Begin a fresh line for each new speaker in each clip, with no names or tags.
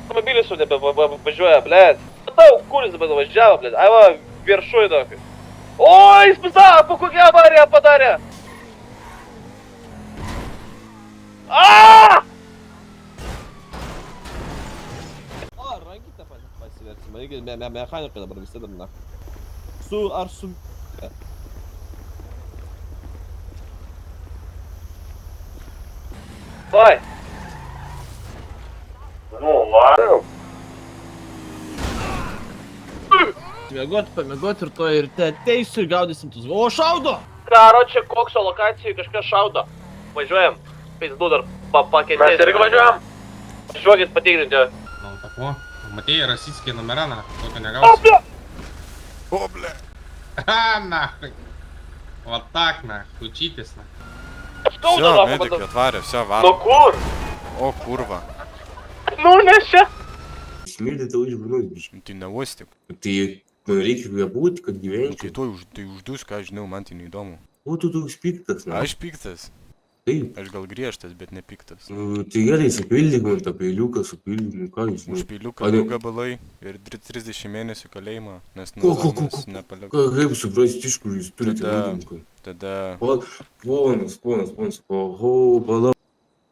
Automobilis jau nebevažiuoja, blėt. Matau, kuris dabar važiavo, blėt. Ai va, viršui tokį. O, jis pasako, kokią avariją padarė. Aaaa! O, rankytę pasiversime. Reikia mechaniką dabar visi damna. Su ar su... Vai!
Nu, varom.
Pamiegot ir to ir te ateisiu ir gaudysim tus. O, šaudo! Karo, čia kokso lokacijai kažkas šaudo. Važiuojam. Pizdu dar pakentėsim.
Mes irgi važiuojam.
Važiuokit patikrinti.
Ну так во, Матей, российские номера, нахуй, только не гауссы.
О, бля.
Ха, нахуй. Вот так, нахуй, учитесь, нахуй.
Skauda,
Все,
nafuk,
medikai atvarė, все,
Nu
varom.
kur?
O, kurva.
Nu, nes čia.
Smilti tau iš burnos, biškai.
Tai neuostik.
Tai reikia kvėpuoti, kad
Tai
gyvenčiau.
tai uždus, ką žinau, man tai neįdomu.
O tu toks piktas, na.
Aš piktas.
Taip.
Aš gal griežtas, bet nepiktas.
Nu, tai gerai, supildyk man tą peiliuką, supildyk, nu ką jūs.
Už peiliuką du gabalai ir 30 mėnesių kalėjimo, nes
Ko,
nepaliek.
kaip suprasti, iš kur jūs turite liūdinką?
Tada...
Ponas, oho, palauk.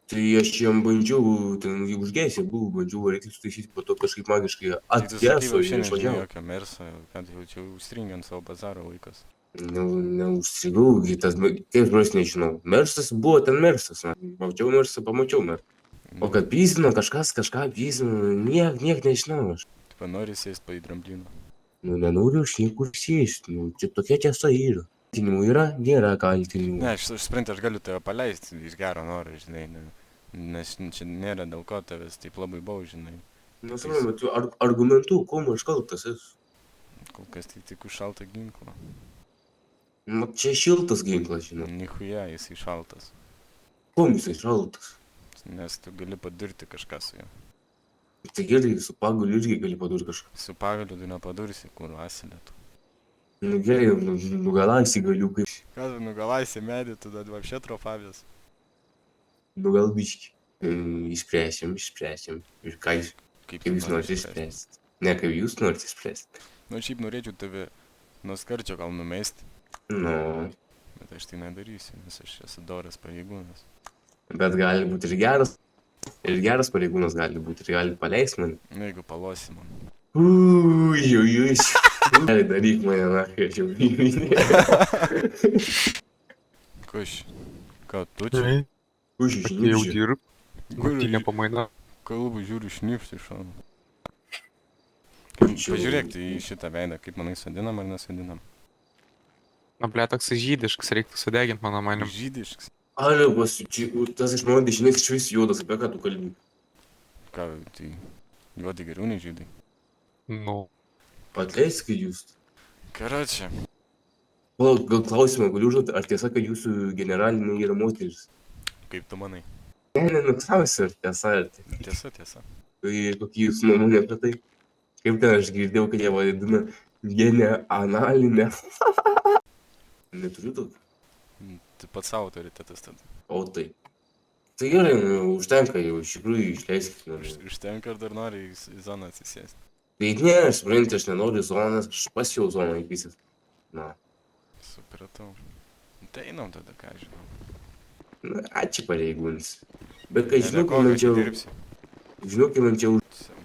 Tai aš jam bandžiau, ten užgesė buvau, bandžiau variklius taisyti, po to kažkaip magiškai
Tai tu sakai,
atgeso ir
šiandien žinai
išvažiavo.
jokią mersą, kad jau čia užstringiant savo bazaro laikas.
Neužstrigau, tas, kaip žmonės nežinau. Mersas buvo ten mersas, na. Pamačiau mersą, pamačiau mersą. O kad pyzino, kažkas kažką pyzino, niek nežinau aš.
Tu nori sėst pa į drambliną.
Nu, nenoriu aš niekur sėsti, nu, čia tokia tiesa yra. Kaltinimų yra, nėra kaltinimų.
Ne, aš suprantu, aš galiu tave paleisti iš gero noro, žinai, nes čia nėra dėl ko tavęs taip labai bau, žinai.
Nesvarbu, tu argumentų, kuom aš kaltas esu.
Kol kas tai tik už šaltą ginklą.
Nu, čia šiltas ginklas, žinau.
Nichuja, jisai šaltas.
Kuom jisai šaltas?
Nes tu gali padurti kažką su juo.
Tai gerai, su pagaliu irgi gali padurti kažką.
Su pagaliu tu nepadursi, kur vasilė tu.
Nu gerai, nugalaisi galiukai.
Ką tu nugalaisi medį, tu dar vapšė trofavės.
Nu gal biški. Išspręsim. Ir ką jūs,
Kaip
kaip jūs norite išspręsti? Ne, kaip jūs norite išspręsti.
Nu, šiaip norėčiau tave nuo skarčio gal numesti,
Nu,
bet aš tai nedarysiu, nes aš esu doras pareigūnas.
bet gali būti ir geras. Ir geras pareigūnas gali būti, ir gali paleis mane.
Nu, jeigu palosi man.
Ui. Gali daryk mane, na, kai aš jau vyminė.
Kuš, ką tu čia?
Už
Aš jau
išnypščiu.
dirbu,
Kur
tai nepamaina.
kalbų žiūriu šnipšti iš šono.
Čia-
Pažiūrėk tai į šitą veidą, kaip manai sodinam ar nesodinam.
Na, ble, toks žydiškas, reiktų sudegint, mano manim.
Žydiškas.
Alebas, tas iš mano dešinės iš vis juodas, apie ką tu kalbi?
Ką, tai juodai geriau nei žydai.
Nu,
Atleiskit jūs.
Karočią.
Palauk, gal klausimą galiu užduoti, ar tiesa, kad jūsų generalinė yra moteris?
Kaip tu manai?
Ne, klausiu, ar tiesa, ar tai.
Tiesa.
Tai kokia jūsų nuomonė apie tai? Kaip ten aš girdėjau, kad jie vadina geneanalinę. Neturiu tokio.
Tai pats savo autoritetas tada.
O tai. Tai gerai, nu, užtenka jau, iš tikrųjų išleiskit. Nu.
Užtenka ar dar nori į zoną atsisėsti.
Tai ne, aš suprantu, aš nenoriu zonas, aš pas jau zoną įpysit. Na,
Supratau. Tai einam tada, ką žinau.
na, ačiū pareigūnis. Bet kai žinau,
Ko,
kad man
kad
čia,
dirbsi.
žinau, kad man čia už...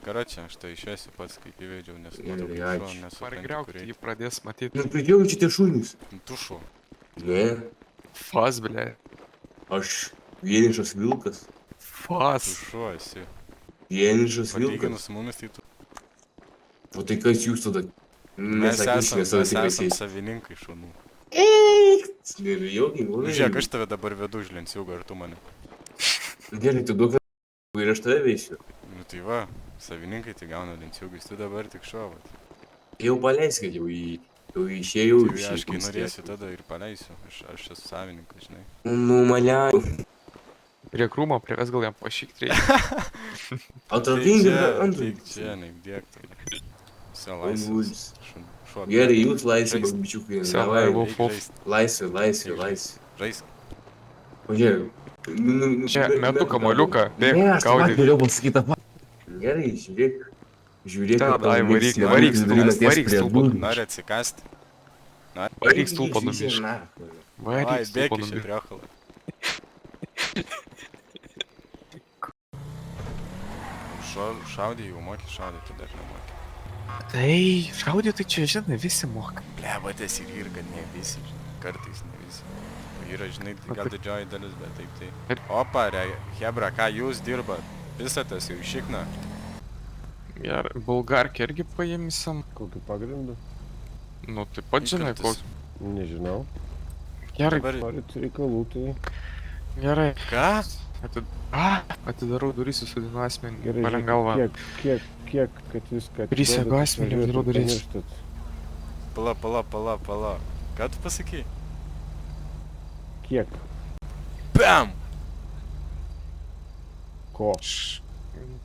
Karočią, aš tai išvesiu pats, kaip įvedžiau, nes
Gerai,
matau,
ačiū.
kad šuo nesupranti,
pargriauk,
kur
jį
eiti.
pradės matyti.
Nu, pridėjau čia tie šunys.
Tu šuo.
Ne,
Fas, ble.
aš vienišas vilkas.
Tu
Fas.
šuo esi.
Vienišas vilkas.
Palyginus su mumis, tai tu.
O tai kas jūs tada?
Mes esam
Nesakysim,
savininkai šunų.
Nebijaukim,
Nu, žiūrėk, aš tave dabar vedu už lenciūgą, ar tu mane.
Gerai, tu duok ir aš tave veisiu.
Nu tai va, savininkai tai gauna lenciūgus, tu dabar tik šuo. vat.
Jau paleiskit, jau išėjau
Tai
iš
aš kai norėsiu, tada ir paleisiu. Aš esu savininkas, žinai.
Nu, mane.
Prie krūmo, prie vis gal jam pašykt reikia.
Atrakink ir antrą.
Tik čia, neįdėk tai. Visi laisvės. Šuo.
Gerai, jūs laisvė,
Žaisk.
bičiukai.
Visi
Davai,
laivų.
laisvė.
Žaisk.
O žiūrėk.
Čia metu kamoliuką,
Ne,
bėg,
aš tau
gaudyk.
norėjau pasakyti tą patį. Gerai, žiūrėk. Žiūrėk,
Ta,
kad tau
ai,
nieks
varyk,
nebūtų
varyk,
vidury nakties
varyk,
prie
stulpo,
durų.
Nori atsikast?
Varyk stulpo
Eik,
nubišk.
nahui.
Vai,
Varyk stulpo
bėk iš
nubišk.
priechalą. Šaudė jau moki, šaudė, tu dar nemoki.
Tai, šaudė, tai čia, žinai, visi moka.
Blevatės ir kad ne visi, žinai, kartais ne visi. O yra, žinai, tai gal didžioji dalis, bet taip tai. Opa, Hebra, ką jūs dirbat? Visatės jau išikna.
Gerai, bulgarkį irgi paimsim.
Kokiu pagrindu?
Nu, taip pat, žinai,
Įkaltis.
koks.
Nežinau.
Gerai,
Dabar,
Norit reikalų, tai
gerai.
ką?
Atidarau duris į sudinu asmenį.
gerai.
Valen
žiūrėkit,
galvą.
Kiek, kad viską
Prisegu
atiduodat,
asmenį,
išvažiuojat
atidarau
ir
duris.
pamirštat.
Pala. Ką tu pasakai?
Kiek?
Bam!
Ko?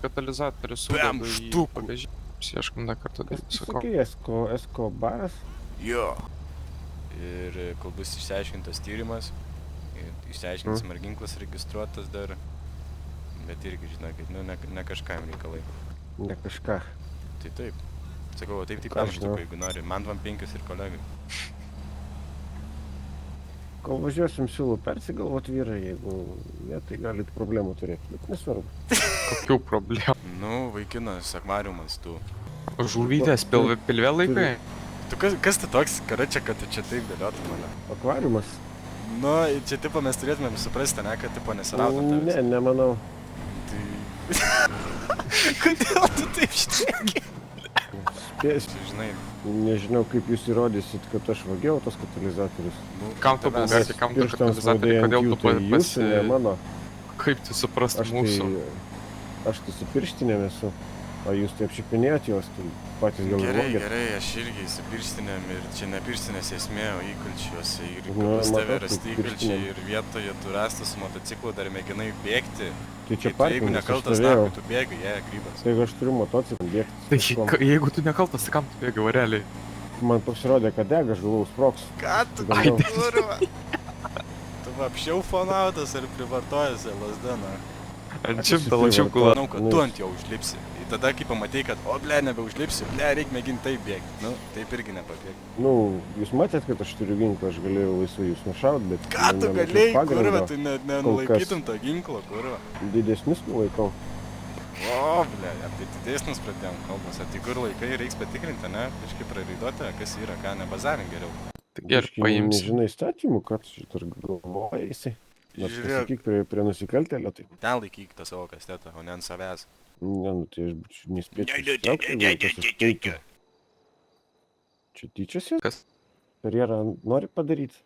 Katalizatorių
Bam,
sudedu į
štukų.
bagažinę. Ieškom dar kartą
Kas
dar
tu
sakau.
sakai, Esko baras?
Jo. Ir kol bus išsiaiškintas tyrimas, išsiaiškinsim ar ginklas registruotas dar. Bet irgi, žinokit, nu, ne kažkam reikalai.
Ne kažką.
Tai taip. Sakau, o taip
Ką aš
perštuku,
žinau.
jeigu nori. Man vam 5 ir kolegai.
Kol važiuosim, siūlau persigalvot vyrą, jeigu ne, tai galit problemų turėti, bet nesvarbu.
Kokių problemų?
Nu, vaikinas, akvariumas, tu.
Žuvytės pilve laikai?
Tu kas tu toks, karačia, kad tu čia taip dėliotum mane?
Akvariumas?
Nu, čia tipo mes turėtumėm suprasti, ne, kad tipo nesirautų tavęs.
Ne, nemanau.
Tai... Kodėl tu taip šneki?
Spės,
Čia, žinai,
nežinau, kaip jūs įrodysit, kad aš vagiau tos katalizatorius.
nu...
Kam tu
tavęs-
bulgarkį, kam tu
Pirštams
katalizatorių,
vadėjant
kodėl
jų,
tu
tai jūsų, ne mano.
Kaip tu suprastum mūsų?
Aš tai su pirštinėm esu. O jūs taip šipinėjot juos, tai patys gal
Gerai,
vogėt.
gerai, aš irgi su pirštinėm ir čia ne pirštinės esmė, o įkalčiuose ir
Nu,
pas tave
matau,
rasti
tai
įkalčiai
pirštinėm.
ir vietoje tu rastas su motociklu dar mėginai bėgti.
Tai čia
Jeigu
parkingas, aš
nekaltas
stovėjau.
narkai, tu bėgai, grybas.
Tai jeigu aš turiu motociklą bėgti.
Tai
kažkuom.
jeigu tu nekaltas, tai kam tu bėgai vareliai?
Man pasirodė, kad dega, aš galvojau, sproks.
Ką tu
Ai,
kurva? Tu apšiau fonautas ir privartojasi lasda, na.
Ant
Aš
šimtą lačiau kula.
Manau, kad tu ant jo užlipsi. Ir tada, kai pamatai, kad, o ble, nebeužlipsi, ble, reikia mėginti taip bėgti. Nu, taip irgi nepabėgti.
Nu, jūs matėt, kad aš turiu ginklą, aš galėjau laisvai jūs nušaut, bet...
Ką tu
nemačiau
galėjai,
pagrindo.
kurva, tu nenulaikytum to ginklo, kurva.
Didesnius nulaikau.
O, ble, apie didesnius pradėjom kalbas. Tai kur laikai reiks patikrinti, ne? Kažkaip praraiduoti, kas yra, ką nebazavim geriau.
Tai gerai,
Biškį
paimsim.
Nežinai įstatymų, kad šitą galvoja jisai. Nors
Žiūrėk,
pasakyk prie nusikaltėlio, tai...
ten laikyk tą savo kastetą, o ne ant savęs.
Ne, nu tai aš būčiau nespėčiau ištraukti, jeigu kas užpultų. Čia tyčiasi?
Kas?
Karjerą nori padaryti?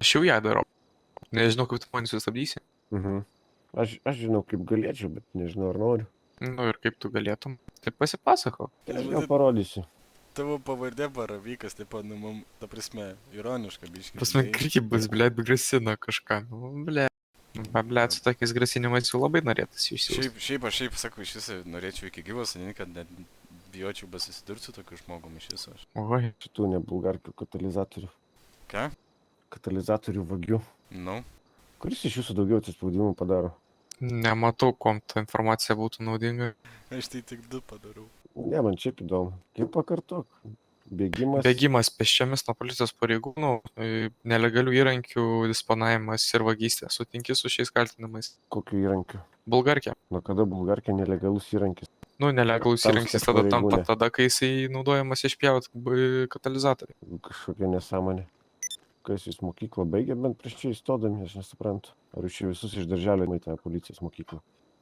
Aš jau ją darau. Nežinau, kaip tu mane sustabdysi.
Aš žinau, kaip galėčiau, bet nežinau, ar noriu.
Nu ir kaip tu galėtum. Tai pasipasako.
Tai aš gal parodysiu.
Tavo pavardė baravykas, taip pat, nu, mum, ta prasme, ironiška biškai.
Pas man krybas, blėt, grasina kažką. Nu, blėt. Blėt, su tokiais grasinimais jau labai norėtųsi išsiųsti.
Šiaip sakau, iš viso norėčiau iki gyvos, kad net bijočiau susidurti su tokiu žmogum iš viso.
Oi,
Šitų ne bulgarkių katalizatorių.
Ką?
Katalizatorių vagių.
Nu,
Kuris iš jūsų daugiau atsispaudimų padaro?
nematau, kom ta informacija būtų naudinga.
aš tai tik 2 padarau.
Ne, man šiaip įdomu. Kaip pakartok? Bėgimas.
Bėgimas pėsčiomis nuo policijos pareigūnų, nelegalių įrankių disponavimas ir vagystė. Sutinki su šiais kaltinimais.
Kokiu įrankiu?
Bulgarkė.
Nuo kada bulgarkė nelegalus įrankis?
Nu, nelegalus
Tamsta
įrankis tada tampa
pareigūnė.
tada, kai jisai naudojamas išpjaut katalizatorių.
Kažkokia nesąmonė. Kas jūs mokyklą baigė bent prieš čia įstodami, aš nesuprantu. Ar jūs čia visus iš darželio į tą policijos mokyklą?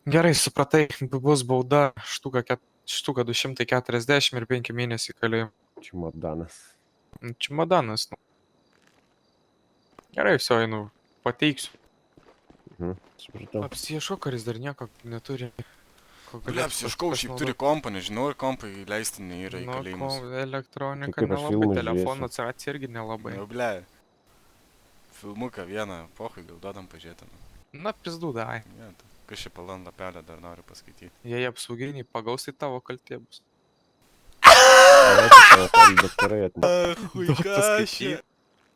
Gerai, supratai, bus bauda štuka 240 ir 5 mėnesių kalėjimo.
Čimodanas.
Čimodanas, nu. Gerai, viso, einu, pateiksiu.
Supratau.
Apsieško, ar jis dar nieko neturi.
Bliaps, ieškau, šiaip turi kompą, nežinau, ir kompai leistini yra į kalėjimus.
Elektronika
Tai kaip aš
nelabai,
filmus
telefono
žiūrėsiu?
atsiracija irgi nelabai.
Nu, ble. Filmuką vieną, pohui, gal duodam pažiūrėti.
Na, pizdu, dai.
Ja, kas čia palan lapelę dar noriu paskaityti.
Jei apsauginiai pagaus, tai tavo kaltė bus.
Daktarai atneš.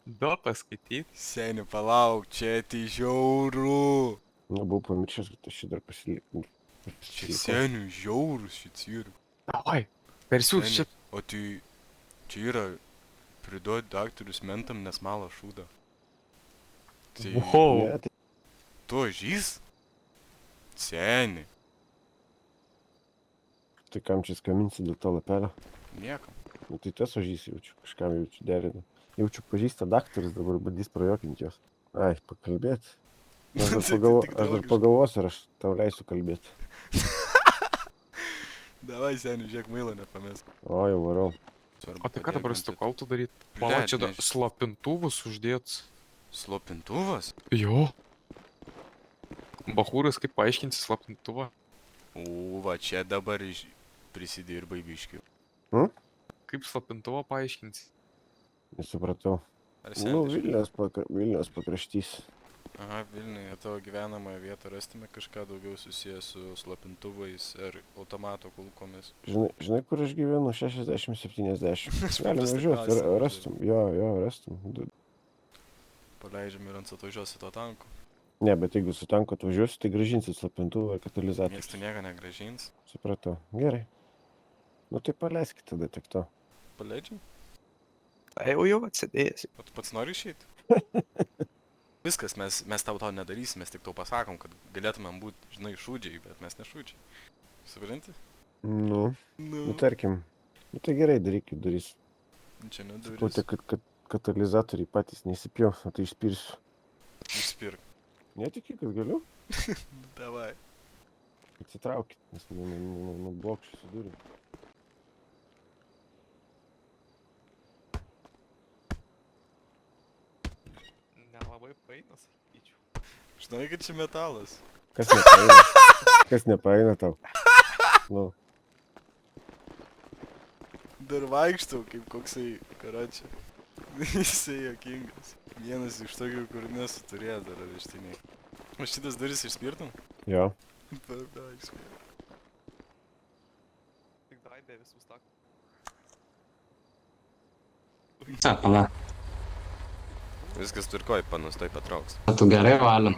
Du paskaityt.
Seni, palauk, čia tai žiauru.
Na, buvau pamiršęs, kad aš šį dar pasiliekau.
Čia senių žiaurus šit yra.
Davai, persiūs čia.
O tai čia yra priduoti daktarus mentam, nes malo šūdą. Tai
Wow.
Ne, tai
tu žys? Seni.
tai kam čia skaminsi dėl to lapelio?
Niekam.
Nu tai tas ožys jaučiu, kažkam jaučiu derina. Jaučiu pažįsta daktaras, dabar bandys prajokinti jos. Ai, pakalbėt. Aš dar pagalvosiu, ar aš tau leisiu kalbėti.
Davai, seni, žiūrėk, mailo nepames.
O, jau varau.
O tai ką dabar su to kaltu daryt? Pala, čia da slopintuvus uždėt.
Slopintuvas?
Jo. Bachūras, kaip paaiškinsi slopintuvą?
O, va, čia dabar prisidirbai biškiu.
Kaip slopintuvą paaiškinsi?
Nesupratau.
Ar
Nu,
seni?
Vilniaus pakraštys.
Aha, Vilniuje tavo gyvenamąją vietą rastume kažką daugiau susijęs su slopintuvais ar automato kulkomis.
Žinai, kur aš gyvenu? 60-70. Galim
Paprastai
važiuoti,
klausimas.
rastum. Jo, rastum.
Paleidžiam ir ant atvažiuosi to tanku.
Ne, bet jeigu su tanku atvažiuosi, tai grąžinsit slopintuvą ir
Niekas
katalizatorių.
tu nieko negražins.
Supratau. Gerai. Nu tai paleiskit tada tik to.
Paleidžiam?
Tai jau atsidėjęs.
O tu pats nori išeiti? Viskas, mes tau to nedarysim, mes tik tau pasakom, kad galėtumėm būti, žinai, šūdžiai, bet mes nešūdžiai. Supranti?
Nu tarkim. Nu tai gerai, darykit durys.
Čia neduris.
Sakote, kad katalizatoriai patys neįsipjaus, o tai išspirsiu.
Išspirk.
Netiki, kad galiu?
Davai.
Atsitraukit, nes nublokšiu su durim.
Nelabai paina, sakyčiau.
Žinai, kad čia metalas.
Kas nepaeina? Kas nepaeina tau? Nu,
Dar vaikštau kaip koksai karačia. Jisai jokingas. Vienas iš tokių, kur nesu turėjęs dar areštiniai. O šitas duris išspirtum?
jo.
Davai, išspirtum.
Tik draibė visus tak.
Ta, pala.
Viskas tvarkoj, panus, tai patrauks.
Tu gerai valim.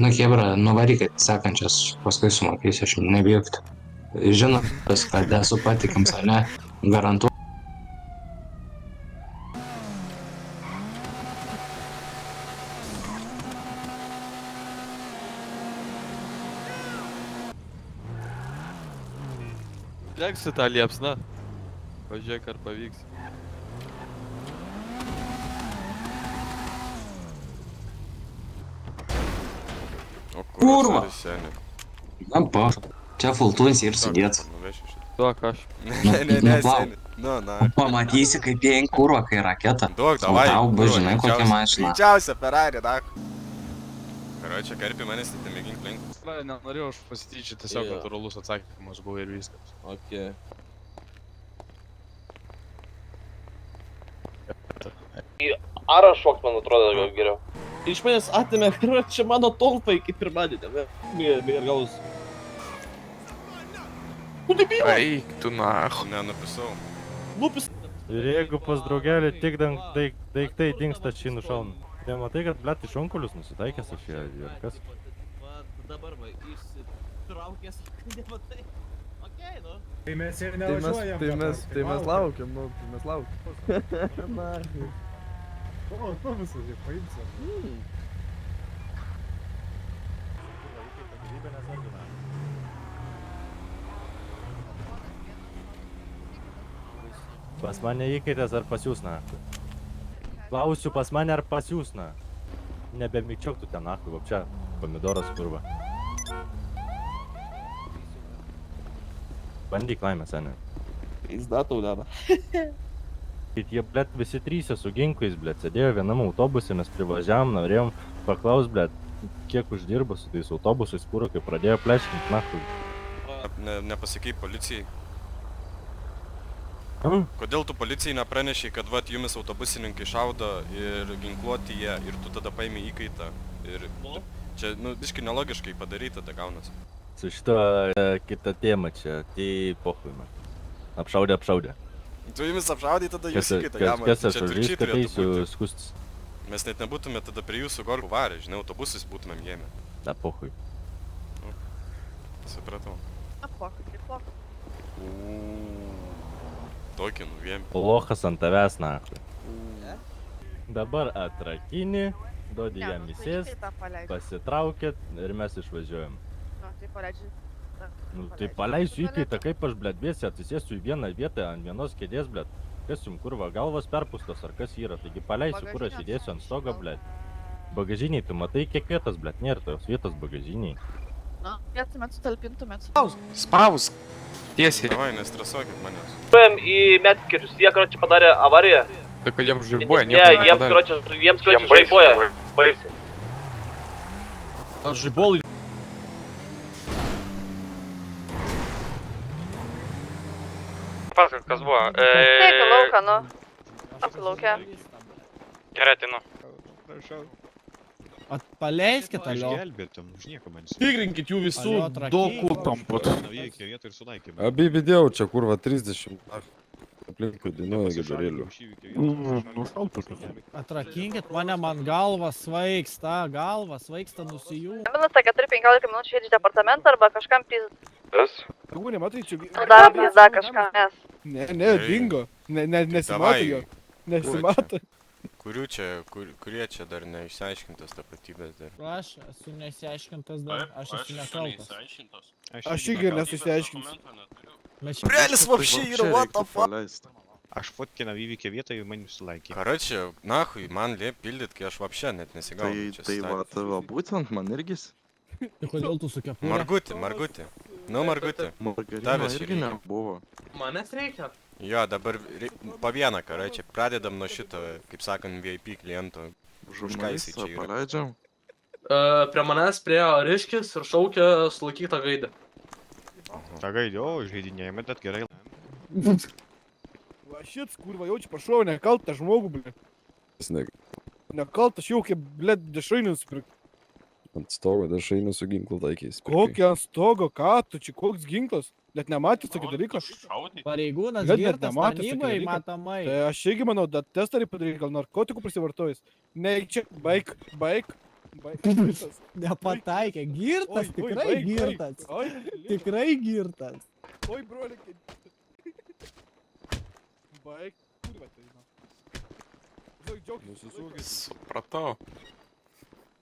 Nu, Hebra, nuvarykit sekančias, paskui sumokėsiu, aš nebijokit. Žinot, kad esu patikams, ar ne? Garantuoju.
Leksi tą liepsną. Pažiūrėk, ar pavyks.
O
Kurva!
Seni.
Na, pa. Čia fultuns ir sudėts.
Nuvešiu šitą.
Duok aš.
Ne,
palauk.
seni. Nu, na.
Pamatysi, kaip jie kurva, kai raketa.
Duok, davai.
Tau bus,
kurva,
žinai, kokia
greičiausia-
mašina.
Greičiausia Ferrari, dak. Karočią, karpi manęs, tai mėgink link.
Nenorėjau aš pasityčioti, tiesiog natūralus atsakymas buvo ir viskas.
Okay.
Arą šokt, man atrodo, gal geriau.
Iš manęs atėmė, čia mano tolpai kaip pirmadienį. Gaus.
Eik, tu nach.
Nenupisau.
Lupis.
Ir jeigu pas draugelį tik daiktai dingsta čia nušauna. Nematai, kad blet iš onkulius nusitaikęs aš ją ir kas?
Dabar va, išsitraukęs, nematai. Okei, nu.
Tai mes ir
Tai mes laukiam, nu, tai mes laukiam.
Na.
O, autobusas, jie paimsi. Pas mane įkaitęs ar pas jūs, na? Klausiu, pas mane ar pas jūs, na? Nebemikčiok tu ten, nahui, va čia, pomidoras kurva. Bandyk laimę, seniai.
Izdatau, dada.
Ir jie, blet, visi trys su ginklais, blet, sėdėjo vienam autobuse, mes privažiavom, norėjom paklaus, blet, kiek uždirba su tais autobusais, kūro, kai pradėjo pleškinti, nahui.
Nepasakai policijai.
Hmm?
Kodėl tu policijai nepranešiai, kad vat jumis autobusininkai šaudo ir ginkluoti jie ir tu tada paimi įkaitą. Ir čia, nu, biškai nelogiškai padaryta, tai gaunasi.
Su šito kita tema čia, tai pohui man. Apšaudė.
Tu jumis apšaudai, tada jūs įkaitą jam.
Kas aš
Čia
už
atvirkščiai
viską
turėtų
teisiu
būti.
skustis.
Mes net nebūtume tada prie jūsų golfų varę, žinai, autobusais būtumėm jėmę.
Da, pohui.
Supratau.
Apokai, tai pokai.
Tokį nuvėm.
Lochas ant tavęs, na. Dabar atrakini, duodi
Ne,
jam
nu,
įsės,
tai tą paleidžiu.
pasitraukėt ir mes išvažiuojam.
Nu, tai paleidžiu.
Nu, tai paleisiu įkaitą, kaip aš, blėt, vėsi atsisėsiu į vieną vietą ant vienos kėdės, blėt. Kas jums kurva, galvas perpustas ar kas yra, taigi paleisiu, kur aš įdėsiu ant stogo, blėt. Bagažiniai, tu matai, kiek vietos, blėt, nėra tos vietos bagažiniai.
Nu, vietumėt sutalpintumėt.
Spausk. Tiesiai.
Davai, nestresuokit manęs.
Važiuojam į medkirius, jie, karoči, padarė avariją.
Tai kad jiems žaibuoja,
Ne, jiems, karoči, žaibuoja. Baisiai.
Žaibolai.
Pasakok, kas buvo.
Taip, į lauką, nu. Aplaukia.
Gerai, atinu.
Prašau.
Paleiskit, alio.
Gelbėtum, už nieko man
Tikrinkit jų visų dokų tamput.
įvykį vietą ir sunaikėme.
Abi video čia kurva 30. Aplinkui dainuoja gabarėlių.
Atrakinkit mane, man galva svaigsta nusijų.
Minutė 4-15 minučių sėdži departamentą arba kažkam pizda.
Tu nematai čia...
Daro pizda kažką, nes.
Ne, dingo. Nesimato jo. Nesimato.
Kurie čia dar neišsiaiškintas tapatybės dar?
Aš esu nesiaiškintas dar, aš esu nekaltas.
Aš irgi nesusiaiškinsiu.
Brėlis vapšė yra, what the fuck?
Aš fotkinau įvykį vietą ir man sulaikė.
Karoči, nahui, man liep pildyt, kai aš vapšė net nesigaunu.
va, būtent man irgis.
Tai kodėl tu su kepurė?
Margutį. Nu, Margutį. Tavęs irgi
nebuvo.
Manęs reikia.
Jo, dabar po vieną, karoči, pradedam nuo šito, kaip sakant, VIP kliento. Už ką jisai čia yra?
Paleidžiam.
Prie manęs priejo Riškis ir šaukė sulaikytą gaidę.
Ta gaidė, o, žaidinėjame, bet gerai.
Va šits, kurva, jaučiu, prašau, nekaltą žmogų, blėt. Nekaltas jau, kaip, blėt, dešrainį nusipirkti.
Ant stogo dešrainį su ginklu taikiais.
Kokį ant stogo, ką tu čia, koks ginklas? Net nematys tokį dalyką.
Pareigūnas
Net
girtas
nematęs tokio
tarnybai,
dalyko.
matomai.
Tai aš irgi manau, testarį padaryti, gal narkotikų prisivartojus. Ne, čia, baik.
Nepataikė, girtas, tikrai girtas. Tikrai girtas.
Oi, brolikai. Baik, kurva tai, na. Žinok, džiaugtis.
Supratau.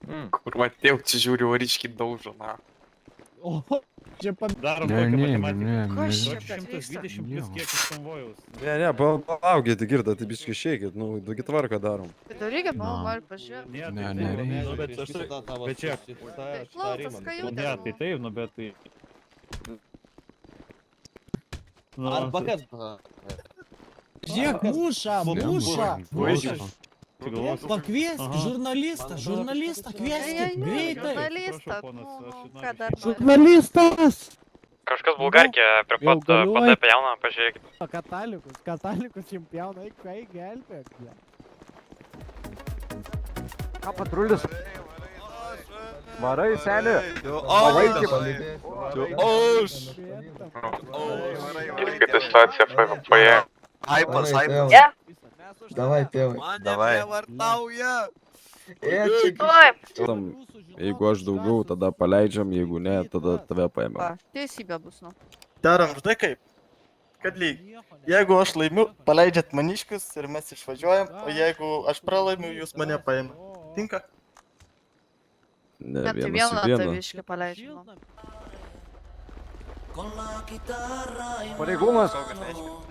Kurva, tėv, čia žiūriu, ryškiai daužo, na.
O, čia
Darom tokią matematiką.
Kas čia vyksta?
120 plus kiekis konvojaus.
Ne, palaukit, girda, tai biškai išeikit, nu, duokit tvarką darom.
Tai darykit, nu, noriu pažiūrėti.
Bet čia,
Klautas, kajutė.
tai taip, nu, bet tai...
Arba kas? Žiūrėk, muša. Pakviesk žurnalistą, kvieskit, greitai.
Žurnalistą, ką dar nori?
Žurnalistas!
Kažkas bulgarkė prie pat padė pjauną, pažiūrėkit.
Katalikus jums pjauna, eik gelbėk.
Ką patrulis? Varai, senė.
Kita situacija FVP.
Aipas.
Давай, певай. Давай.
Tam, jeigu aš daugiau, tada paleidžiam, jeigu ne, tada tave paėmė.
Teisybė bus, nu.
Darom, žinai kaip? Kad lyg. Jeigu aš laimiu, paleidžiat maniškius ir mes išvažiuojam, o jeigu aš pralaimiu, jūs mane paėmė. Tinka?
Ne,
Net tai
vienas
vieną
į vieną.
taviškį paleidžiu.
Pareigūnas.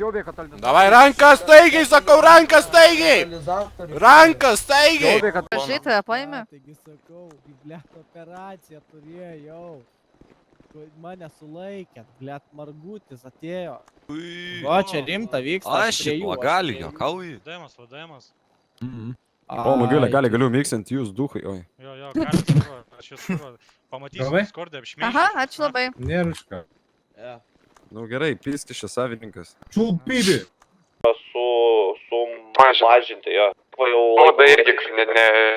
Jovė, kad talvės.
Davai, rankas staigiai, sakau, rankas staigiai! Rankas staigiai!
Prašai, tave paėmė?
Taigi sakau, blėt, operaciją turėjau. Mane sulaikėt, blėt, Margutis atėjo. O, čia rimta vyksta.
Aš gali, jokauji.
Vadavimas.
O, Magulė, galiu miksint jūs duhai, oi.
Jo, gali, aš jūs pamatysiu Discord'e apšmeižti.
Aha, ačiū labai.
Nėriška. Nu gerai, piskis čia savininkas.
Čiulpybė.
Su mažinti, jo.
Oda irgi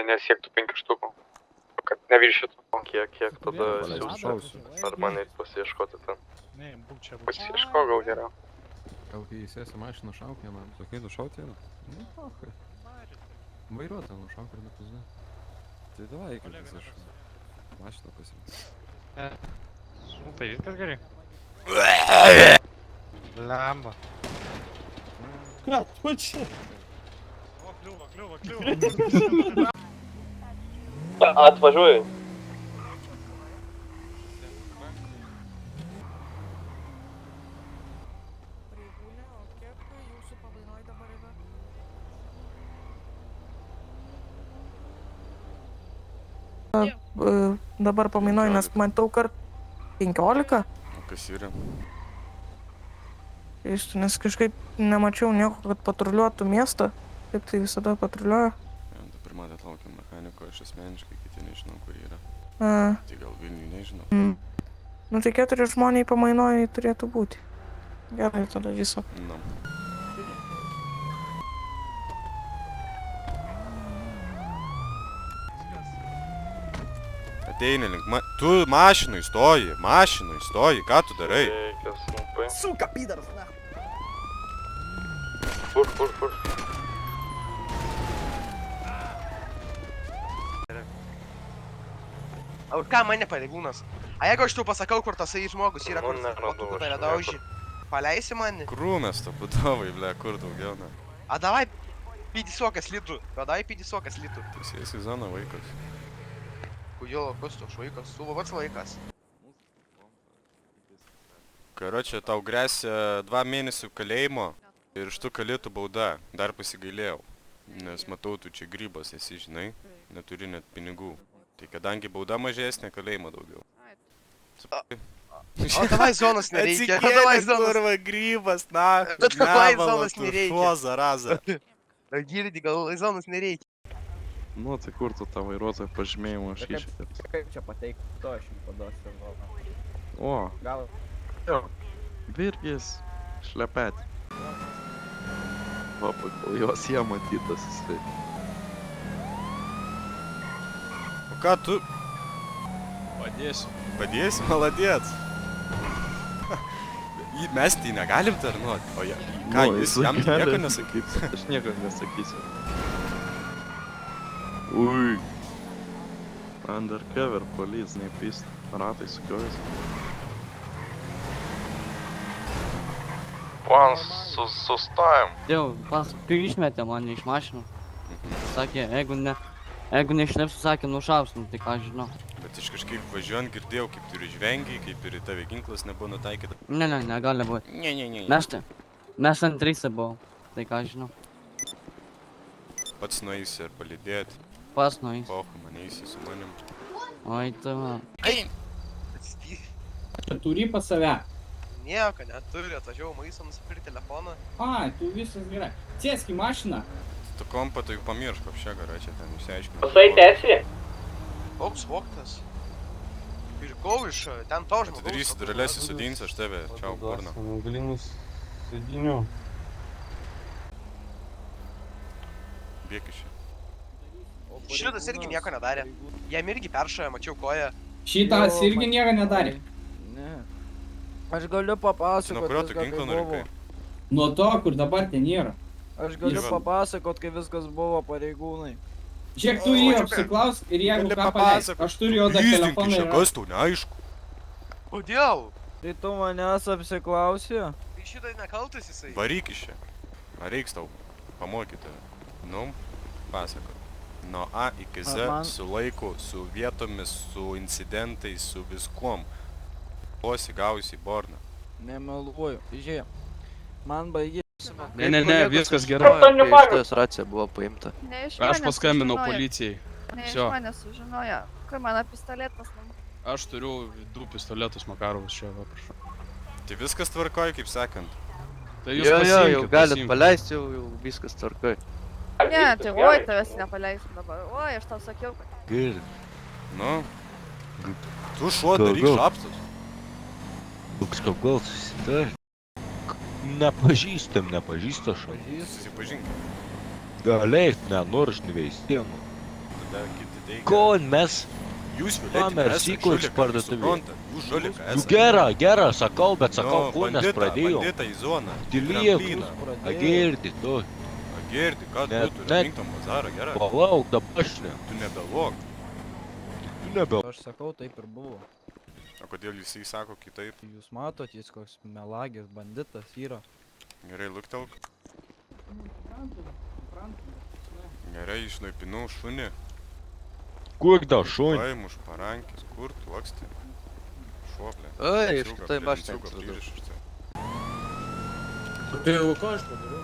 nesiektų 5 štukų. Kad neviršytų. Kiek tada
Šausiu.
ar man reikia pasiieškoti ten?
Ne, būk čia.
Pasiieško gal geriau.
Gal kai įsėsi mašiną šauk vieną. Sakai, nušauti vieną? Nu, pahai. Vairuotą nušauk ir nepuzda. Tai davai, eikit, aš mašiną pasimti.
Tai viskas gerai. Lemba.
Ką, tu čia?
O, kliūva.
Atvažiuoju.
Dabar pamainoju, nes matau, kad 15.
O kas yra?
Nes kažkaip nemačiau nieko, kad patruliuotų miestą. Taip tai visada patruliuoja.
Dabar matėt laukiam mechaniko, aš asmeniškai kiti nežinau, kur yra.
A,
Tai gal Vilniui nežinau.
nu tai 4 žmoniai pamainoju turėtų būti. Gerai, tada viso.
Na. Ateini link tu mašinui stoji, ką tu darai?
Suka, pydaras, na.
Kur.
O ką mane pareigūnas? A jeigu aš tau pasakau, kur tasai žmogus yra, kur tu tave dauži? Paleisi mane?
Krūmės to budovai, ble, kur daugiau, na.
A davai pidisokas litų. Davai pidisokas litų.
Tu sėsi į zoną, vaikas.
Kodėl, kas toks vaikas? Tu vats vaikas.
Karočią, tau grėsia 2 mėnesių kalėjimo ir iš tų kalėtų bauda. Dar pasigailėjau. Nes matau, tu čia grybas esi, žinai. Neturi net pinigų. Tai kadangi bauda mažesnė, kalėjimo daugiau.
O davai zonos nereikia. Davai zonos.
Kurva, grybas, na.
Davai zonos nereikia.
Šuo, zaraza.
Girdi, gal zonos nereikia.
Nu, tai kur tu tą vairuotojo pažymėjimą aš išėtėt?
Kaip čia pateikti, to aš jums paduosiu.
O,
Gal.
Virgis, šlepetį. Va, pagal jos jie matytas jisai.
O ką tu?
Padėsiu.
Padėsi, maladėts. Mes tai negalim tarnuoti. O ką, jis jam tai nieko nesakys?
Aš nieko nesakysiu. Ui. Undercover police, nepist. Ratai sukiojasi.
Sustojam.
Dėl, paskui išmetė mane iš mašinų. Sakė, jeigu neišlepsiu, sakė, nušausim, tai ką žinau.
Bet aš kažkaip važiuojant girdėjau, kaip turi žvengiai, kaip turi tave ginklas nebuvo nutaikyta.
Ne, negali būti.
Ne.
Mes ant 3 buvom, tai ką žinau.
Pats nueisi ir palydėti.
Pas nueis.
Pohu, man eisi su manim.
Oi, tu man.
Čia turi pas save.
Nieko neturi, atvažiavau maisto nusipirkti telefoną.
A, tu viskas gerai. Sėsk į mašiną.
Tu kompą tai pamiršk, apšia garai, čia ten išsiaiškinu.
Pasai tesi?
Koks voktas? Pirkau iš ten to žmogaus.
Atidarysi dureles, įsodinsi aš tave. Čiau, burna.
Galinus sėdinių.
Bėk iš čia.
Šitas irgi nieko nedarė. Jam irgi peršojo, mačiau koją.
Šitas irgi nieko nedarė.
Ne. Aš galiu papasakot.
Nuo kurio tu ginklą nurinkai?
Nuo to, kur dabar ten yra.
Aš
galiu
papasakot, kai viskas buvo pareigūnai.
Žiūrėk, tu jį apsiklausk ir jeigu ką paleis. Aš turiu jo dar telefoną ir...
Kas tau neaišku?
Kodėl? Tai tu manęs apsiklausi? Tai šitai nekaltas jisai.
Varyk iš čia. Ar reiks tau pamokyti? Nu, pasakot. Nuo A iki Z, su laiku, su vietomis, su incidentais, su viskuom. Posi gausi borną.
Nemeluoju. Žiūrėk, man baigė.
Ne, viskas gerai.
Šitas racija buvo paimta.
Aš paskambinau policijai.
Ne, iš
Всё.
manęs sužinojo, kur mano pistoletas.
Aš turiu 2 pistoletus Makarovas čia, va, prašau.
Tai viskas tvarkoj, kaip sakant.
Tai jūs pasiimkit,
jau galit
pasiimkit.
paleisti, jau viskas tvarkoj.
Ne, tai oi, tavęs nepaleisiu dabar. Oi, aš tau sakiau, kad...
Girdi. Nu. Tu šuo daryk šaptus.
Toks gal susitarti. Nepažįsta šalių.
Susipažink.
Gal nenori žniveistienų.
Tada kiti teigia.
Ko mes?
Jūs
Pamersyko iš parduotuvė.
Jūs žolika
Nu
esate.
gera, sakau, bet sakau, ko mes pradėjom.
Bandita į zoną.
Tylėk, agirdi, tu.
Girdi, ką tu
Net-
turi rinktam bazarą, gerai.
Palauk, dabar aš ne.
Tu nebelok.
Tu nebel.
Aš sakau, taip ir buvo.
O kodėl jisai sako kitaip?
Jūs matot, jis koks melagis, banditas yra.
Gerai, luktelk. Gerai, išlaipinau šunį.
Kur da šunį?
Paimu už parankės, kur tu laksti? Šuoplė.
Oi, iš kitai mašinai.
Tai jau ką aš padariau?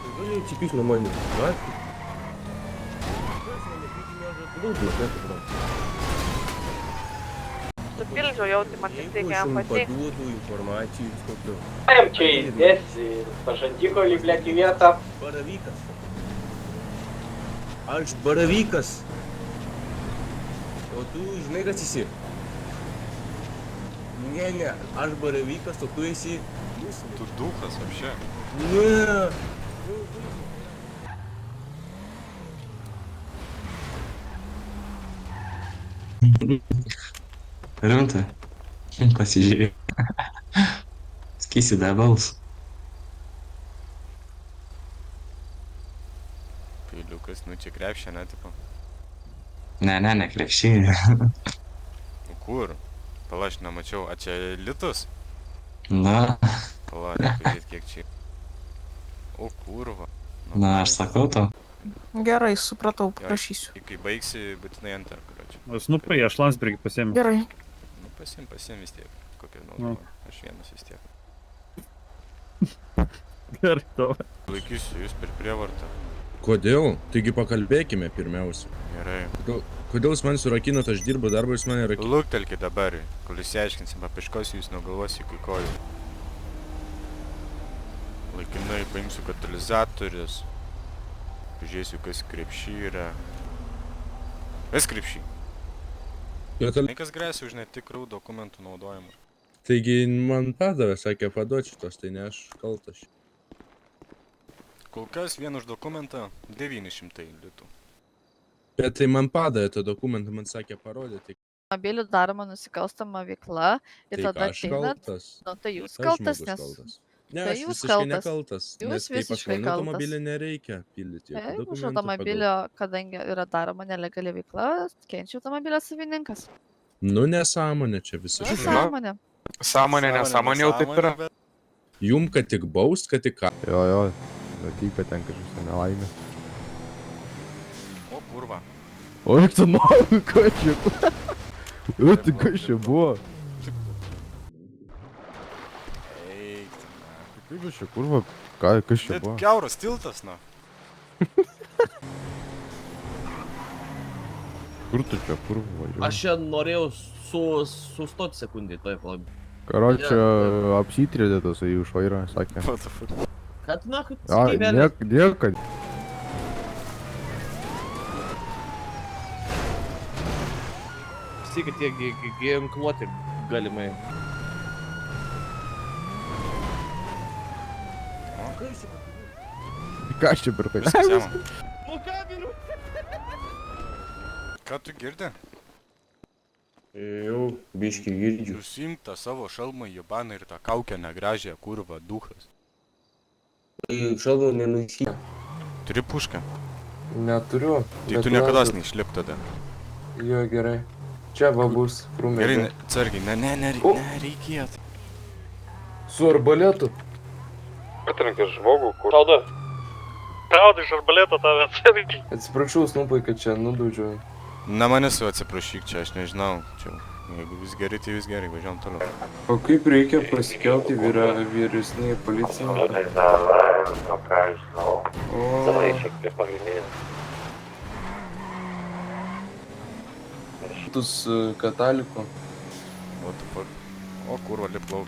Tai gali atsipyk nuo manęs, va?
Supildžiau jau, tai man tik reikia jam patikti.
Paduodu informacijų, kokiu.
Jam čia įdėsi, pažandiko įblėt į vietą.
Baravykas. Aš baravykas. O tu žinai, kas esi? Ne, aš baravykas, o tu esi...
Tu duchas, apšė.
Ne.
Rimta? Pasižiūrėjau. Skysi dabals.
Piliukas, nu čia krepšė, ne, tipo?
Ne, krepšinė.
Nu kur? Pala, aš nemačiau. A čia litus?
Na.
Pala, nepažiūrėt kiek čia. O kurva.
Na, aš sakau tau.
Gerai, supratau, prašysiu.
Kai baigsi, būtinai enter, karočią.
Nu, praėjai, aš Landsbergį pasiėmiau.
Gerai.
Nu, pasim vis tiek. Kokią naudą. Aš vienas vis tiek.
Gerai, tau.
Laikysiu jūs per prievartą.
Kodėl? Taigi pakalbėkime pirmiausia.
Gerai.
Kodėl jūs man surakinat, aš dirbu darbą, jūs mane rakinat?
Luktelkit dabar, kol išsiaiškinsim, apiškosiu jūs nuo galvos iki kojų. Laikinai paimsiu katalizatorius. Pažiūrėsiu, kas krepšy yra. Kas krepšy? Kas grėsia už netikrų dokumentų naudojimą.
Taigi man padavė, sakė paduot šitos, tai ne aš kaltas.
Kol kas vien už dokumentą 900 litų.
Bet tai man padavė tą dokumentą, man sakė parodyti.
Automobilių daroma nusikalstama veikla ir
Tai
tada
ką, aš
ateinat.
kaltas?
Nu, tai jūs
Aš
kaltas,
žmogus
nes...
kaltas. Ne,
Tai
aš
jūs
visiškai
kaltas.
nekaltas,
Jūs
nes kaip aš
visiškai
vainu
kaltas.
automobilį nereikia pildyti.
Už automobilio, kadangi yra daroma nelegali veikla, kenčia automobilio savininkas.
Nu, nesąmonė čia visiškai.
Nesąmonė.
Nesąmonė jau taip yra.
Jum, kad tik baust, kad tik ką.
Jo, matyka ten kažkokia nelaimė.
O kurva.
Oi, tu nori, ką čia? O, tai kas čia buvo? Kaip čia, kurva, kas čia buvo?
Kiauras tiltas, na.
Kur tu čia, kur važiuoji?
Aš čia norėjau sustoti sekundį, toj palauk.
Karočią, apsitrėdė tas į už vairą, sakė.
What the fuck?
Kad nahui,
Nieka.
Visi, kad jie ginkluoti galimai.
Ką čia per tai?
Ką tu girdi?
Jau, biški girdžiu.
Nusimk tą savo šalmą, jebaną ir tą kaukę negražią, kurva, duchas.
Tai šalmų nenusimk.
Turi pušką?
Neturiu.
Tai tu niekadas neišlip tada.
Jo, gerai. Čia va bus krūmė.
Gerai, atsargiai, nereikėtų.
Su arbaletu.
Atrinkis žmogų, kur... Šauda. Šauda iš arbaleto tave atsargiai.
Atsiprašau, snupai, kad čia nudaužiau.
Na manęs jau atsiprašyk čia, aš nežinau. Čia, jeigu vis gerai, tai vis gerai, važiuom toliau.
O kaip reikia pasikelti vyresnį policininką? Tus kataliko.
What the fuck? O kurva, lip lauk.